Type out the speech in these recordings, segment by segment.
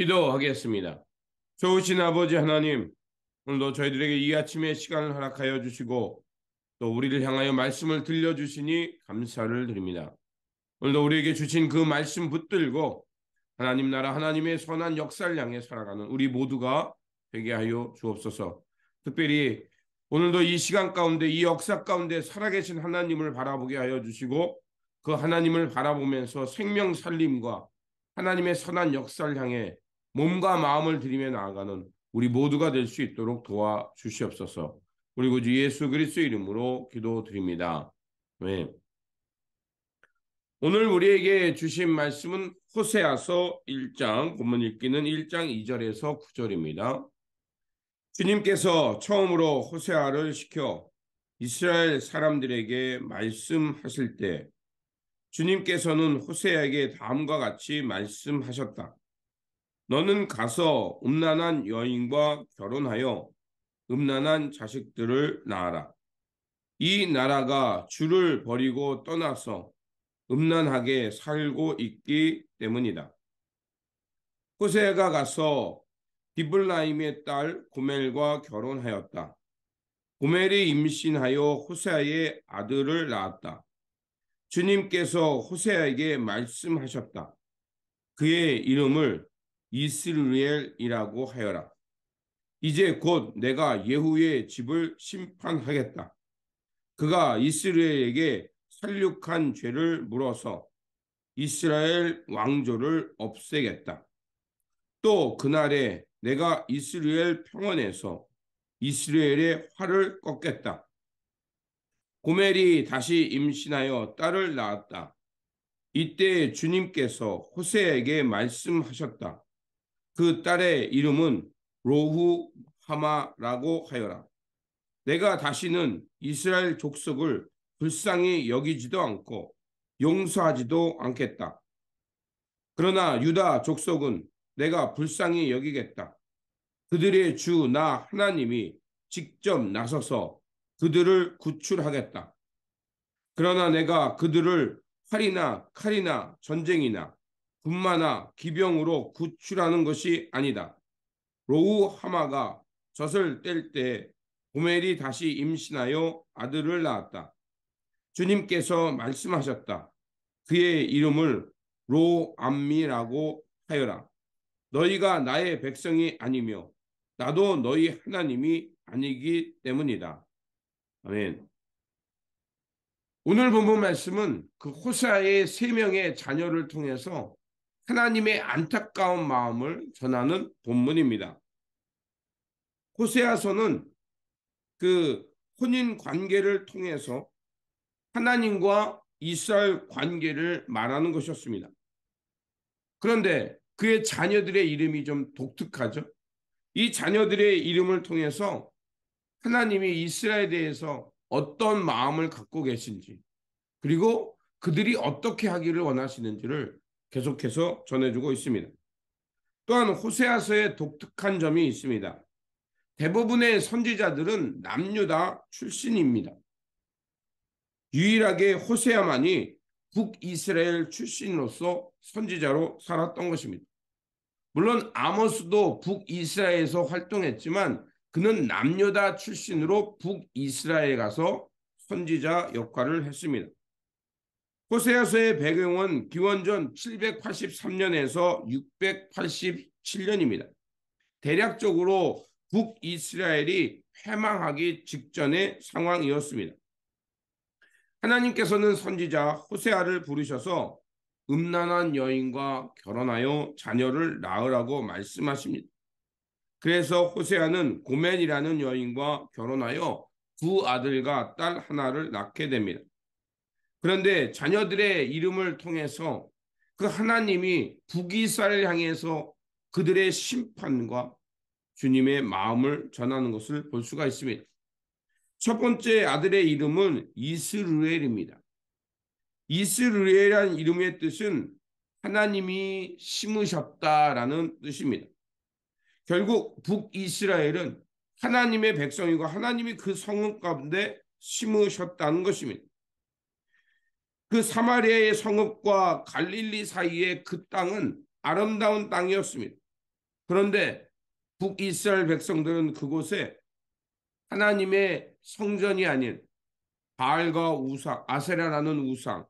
기도하겠습니다. 좋으신 아버지 하나님, 오늘도 저희들에게 이 아침에 시간을 허락하여 주시고 또 우리를 향하여 말씀을 들려주시니 감사를 드립니다. 오늘도 우리에게 주신 그 말씀 붙들고 하나님 나라 하나님의 선한 역사를 향해 살아가는 우리 모두가 되게 하여 주옵소서. 특별히 오늘도 이 시간 가운데 이 역사 가운데 살아계신 하나님을 바라보게 하여 주시고 그 하나님을 바라보면서 생명 살림과 하나님의 선한 역사를 향해 몸과 마음을 들이며 나아가는 우리 모두가 될 수 있도록 도와주시옵소서. 우리 구주 예수 그리스도의 이름으로 기도드립니다. 네. 오늘 우리에게 주신 말씀은 호세아서 1장, 본문 읽기는 1장 2절에서 9절입니다. 주님께서 처음으로 호세아를 시켜 이스라엘 사람들에게 말씀하실 때 주님께서는 호세아에게 다음과 같이 말씀하셨다. 너는 가서 음란한 여인과 결혼하여 음란한 자식들을 낳아라. 이 나라가 주를 버리고 떠나서 음란하게 살고 있기 때문이다. 호세아가 가서 디블라임의 딸 고멜과 결혼하였다. 고멜이 임신하여 호세아의 아들을 낳았다. 주님께서 호세아에게 말씀하셨다. 그의 이름을 이스라엘이라고 하여라. 이제 곧 내가 예후의 집을 심판하겠다. 그가 이스라엘에게 살육한 죄를 물어서 이스라엘 왕조를 없애겠다. 또 그날에 내가 이스라엘 평원에서 이스라엘의 활을 꺾겠다. 고멜이 다시 임신하여 딸을 낳았다. 이때 주님께서 호세아에게 말씀하셨다. 그 딸의 이름은 로후하마라고 하여라. 내가 다시는 이스라엘 족속을 불쌍히 여기지도 않고 용서하지도 않겠다. 그러나 유다 족속은 내가 불쌍히 여기겠다. 그들의 주 나 하나님이 직접 나서서 그들을 구출하겠다. 그러나 내가 그들을 활이나 칼이나 전쟁이나 군마나 기병으로 구출하는 것이 아니다. 로우하마가 젖을 뗄 때 고멜이 다시 임신하여 아들을 낳았다. 주님께서 말씀하셨다. 그의 이름을 로암미라고 하여라. 너희가 나의 백성이 아니며 나도 너희 하나님이 아니기 때문이다. 아멘. 오늘 본문 말씀은 그 호세아의 세 명의 자녀를 통해서 하나님의 안타까운 마음을 전하는 본문입니다. 호세아서는 그 혼인 관계를 통해서 하나님과 이스라엘 관계를 말하는 것이었습니다. 그런데 그의 자녀들의 이름이 좀 독특하죠. 이 자녀들의 이름을 통해서 하나님이 이스라엘에 대해서 어떤 마음을 갖고 계신지, 그리고 그들이 어떻게 하기를 원하시는지를 계속해서 전해주고 있습니다. 또한 호세아서에 독특한 점이 있습니다. 대부분의 선지자들은 남유다 출신입니다. 유일하게 호세아만이 북이스라엘 출신으로서 선지자로 살았던 것입니다. 물론 아모스도 북이스라엘에서 활동했지만 그는 남유다 출신으로 북이스라엘에 가서 선지자 역할을 했습니다. 호세아서의 배경은 기원전 783년에서 687년입니다. 대략적으로 북이스라엘이 패망하기 직전의 상황이었습니다. 하나님께서는 선지자 호세아를 부르셔서 음란한 여인과 결혼하여 자녀를 낳으라고 말씀하십니다. 그래서 호세아는 고멜이라는 여인과 결혼하여 두 아들과 딸 하나를 낳게 됩니다. 그런데 자녀들의 이름을 통해서 그 하나님이 북이스라엘을 향해서 그들의 심판과 주님의 마음을 전하는 것을 볼 수가 있습니다. 첫 번째 아들의 이름은 이스루엘입니다. 이스루엘이라는 이름의 뜻은 하나님이 심으셨다라는 뜻입니다. 결국 북이스라엘은 하나님의 백성이고 하나님이 그 성읍 가운데 심으셨다는 것입니다. 그 사마리아의 성읍과 갈릴리 사이의 그 땅은 아름다운 땅이었습니다. 그런데 북이스라엘 백성들은 그곳에 하나님의 성전이 아닌 바알과 우상, 아세라라는 우상,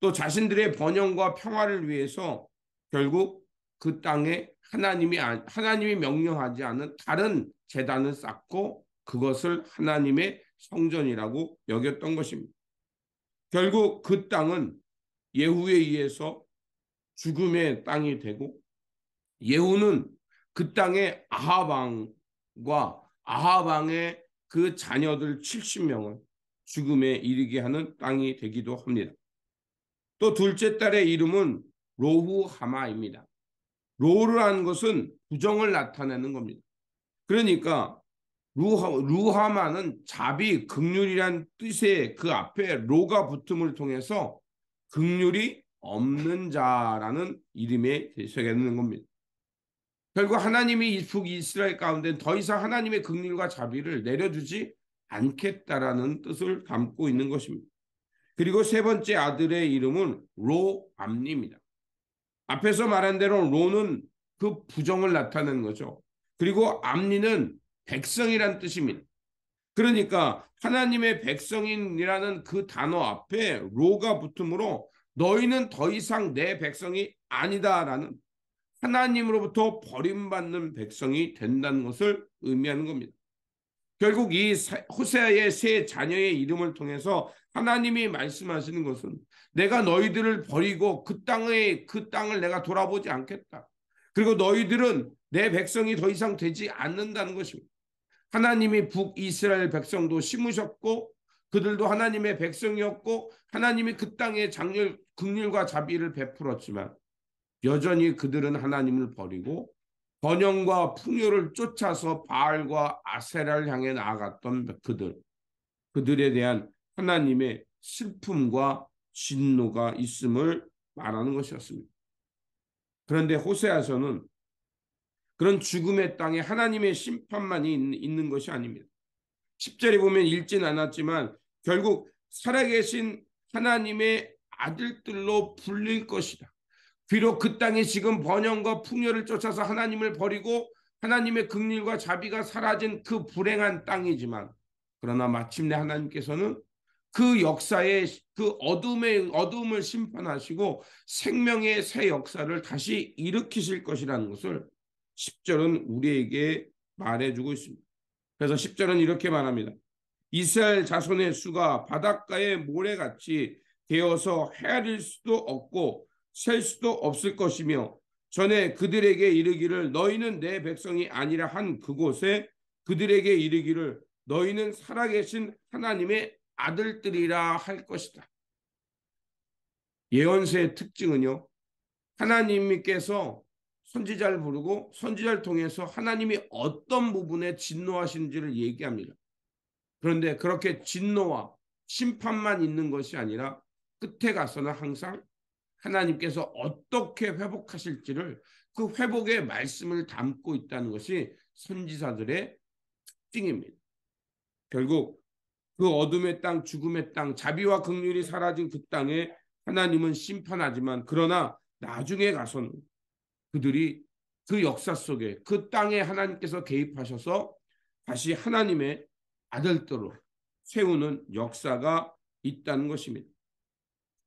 또 자신들의 번영과 평화를 위해서 결국 그 땅에 하나님이 명령하지 않은 다른 제단을 쌓고 그것을 하나님의 성전이라고 여겼던 것입니다. 결국 그 땅은 예후에 의해서 죽음의 땅이 되고, 예후는 그 땅의 아하방과 아하방의 그 자녀들 70명을 죽음에 이르게 하는 땅이 되기도 합니다. 또 둘째 딸의 이름은 로후하마입니다. 로르라는 것은 부정을 나타내는 겁니다. 그러니까 루하마는 자비, 긍휼이란 뜻의 그 앞에 로가 붙음을 통해서 긍휼이 없는 자라는 이름에 되는 겁니다. 결국 하나님이 북이스라엘 가운데 더 이상 하나님의 긍휼과 자비를 내려주지 않겠다라는 뜻을 담고 있는 것입니다. 그리고 세 번째 아들의 이름은 로암리입니다. 앞에서 말한 대로 로는 그 부정을 나타내는 거죠. 그리고 암리는 백성이란 뜻입니다. 그러니까 하나님의 백성인이라는 그 단어 앞에 로가 붙으므로 너희는 더 이상 내 백성이 아니다라는, 하나님으로부터 버림받는 백성이 된다는 것을 의미하는 겁니다. 결국 이 호세아의 세 자녀의 이름을 통해서 하나님이 말씀하시는 것은 내가 너희들을 버리고 그 땅을 내가 돌아보지 않겠다. 그리고 너희들은 내 백성이 더 이상 되지 않는다는 것입니다. 하나님이 북이스라엘 백성도 심으셨고 그들도 하나님의 백성이었고 하나님이 그 땅에 긍휼과 자비를 베풀었지만 여전히 그들은 하나님을 버리고 번영과 풍요를 쫓아서 바알과 아세라를 향해 나아갔던 그들에 대한 하나님의 슬픔과 진노가 있음을 말하는 것이었습니다. 그런데 호세아서는 그런 죽음의 땅에 하나님의 심판만이 있는 것이 아닙니다. 10절에 보면 읽진 않았지만 결국 살아계신 하나님의 아들들로 불릴 것이다. 비록 그 땅이 지금 번영과 풍요를 쫓아서 하나님을 버리고 하나님의 긍휼과 자비가 사라진 그 불행한 땅이지만, 그러나 마침내 하나님께서는 그 역사의 그 어둠을 심판하시고 생명의 새 역사를 다시 일으키실 것이라는 것을 10절은 우리에게 말해주고 있습니다. 그래서 10절은 이렇게 말합니다. 이스라엘 자손의 수가 바닷가의 모래같이 되어서 헤아릴 수도 없고 셀 수도 없을 것이며, 전에 그들에게 이르기를 너희는 내 백성이 아니라 한 그곳에 그들에게 이르기를 너희는 살아계신 하나님의 아들들이라 할 것이다. 예언서의 특징은요, 하나님께서 선지자를 부르고 선지자를 통해서 하나님이 어떤 부분에 진노하시는지를 얘기합니다. 그런데 그렇게 진노와 심판만 있는 것이 아니라 끝에 가서는 항상 하나님께서 어떻게 회복하실지를, 그 회복의 말씀을 담고 있다는 것이 선지자들의 특징입니다. 결국 그 어둠의 땅, 죽음의 땅, 자비와 긍휼이 사라진 그 땅에 하나님은 심판하지만, 그러나 나중에 가서는 그들이 그 역사 속에 그 땅에 하나님께서 개입하셔서 다시 하나님의 아들들로 세우는 역사가 있다는 것입니다.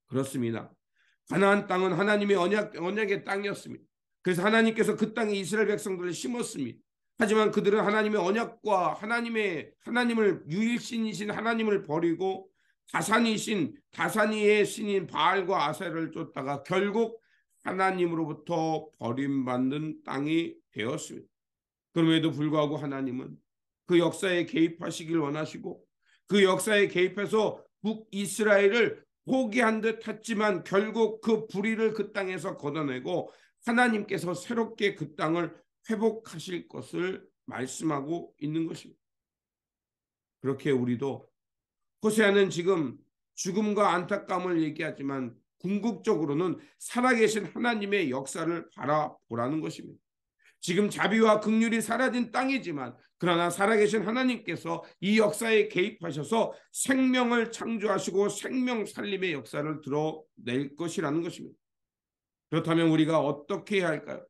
그렇습니다. 가나안 땅은 하나님의 언약의 땅이었습니다. 그래서 하나님께서 그 땅에 이스라엘 백성들을 심었습니다. 하지만 그들은 하나님의 언약과 하나님을 유일신이신 하나님을 버리고 다사니의 신인 바알과 아세라를 쫓다가 결국 하나님으로부터 버림받는 땅이 되었습니다. 그럼에도 불구하고 하나님은 그 역사에 개입하시길 원하시고 그 역사에 개입해서 북이스라엘을 포기한 듯 했지만 결국 그 불의를 그 땅에서 걷어내고 하나님께서 새롭게 그 땅을 회복하실 것을 말씀하고 있는 것입니다. 그렇게 우리도 호세아는 지금 죽음과 안타까움을 얘기하지만 궁극적으로는 살아계신 하나님의 역사를 바라보라는 것입니다. 지금 자비와 긍휼이 사라진 땅이지만 그러나 살아계신 하나님께서 이 역사에 개입하셔서 생명을 창조하시고 생명 살림의 역사를 드러낼 것이라는 것입니다. 그렇다면 우리가 어떻게 해야 할까요?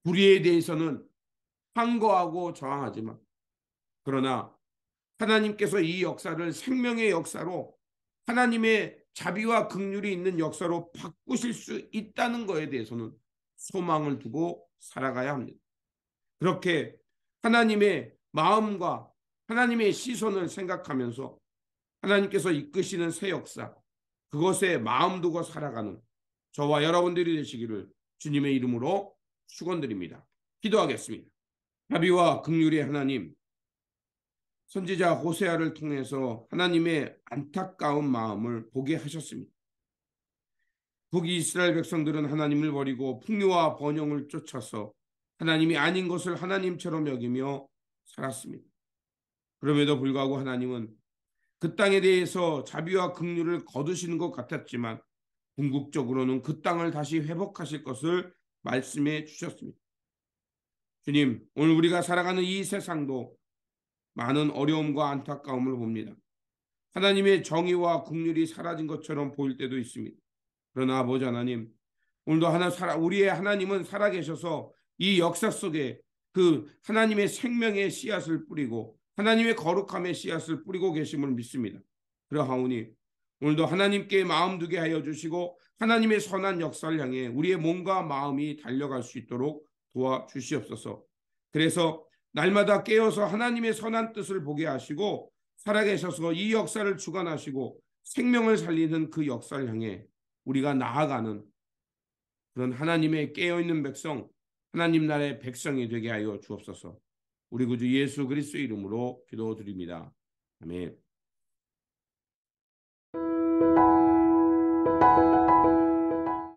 불의에 대해서는 항거하고 저항하지만, 그러나 하나님께서 이 역사를 생명의 역사로, 하나님의 자비와 긍휼이 있는 역사로 바꾸실 수 있다는 것에 대해서는 소망을 두고 살아가야 합니다. 그렇게 하나님의 마음과 하나님의 시선을 생각하면서 하나님께서 이끄시는 새 역사, 그것에 마음 두고 살아가는 저와 여러분들이 되시기를 주님의 이름으로 축원드립니다. 기도하겠습니다. 자비와 긍휼의 하나님, 선지자 호세아를 통해서 하나님의 안타까운 마음을 보게 하셨습니다. 북이스라엘 백성들은 하나님을 버리고 풍요와 번영을 쫓아서 하나님이 아닌 것을 하나님처럼 여기며 살았습니다. 그럼에도 불구하고 하나님은 그 땅에 대해서 자비와 긍휼을 거두시는 것 같았지만 궁극적으로는 그 땅을 다시 회복하실 것을 말씀해 주셨습니다. 주님, 오늘 우리가 살아가는 이 세상도 많은 어려움과 안타까움을 봅니다. 하나님의 정의와 긍휼이 사라진 것처럼 보일 때도 있습니다. 그러나 아버지 하나님, 오늘도 우리의 하나님은 살아계셔서 이 역사 속에 그 하나님의 생명의 씨앗을 뿌리고 하나님의 거룩함의 씨앗을 뿌리고 계심을 믿습니다. 그러하오니 오늘도 하나님께 마음 두게 하여 주시고 하나님의 선한 역사를 향해 우리의 몸과 마음이 달려갈 수 있도록 도와주시옵소서. 그래서 날마다 깨어서 하나님의 선한 뜻을 보게 하시고 살아계셔서 이 역사를 주관하시고 생명을 살리는 그 역사를 향해 우리가 나아가는 그런 하나님의 깨어있는 백성, 하나님 나라의 백성이 되게 하여 주옵소서. 우리 구주 예수 그리스도의 이름으로 기도드립니다. 아멘.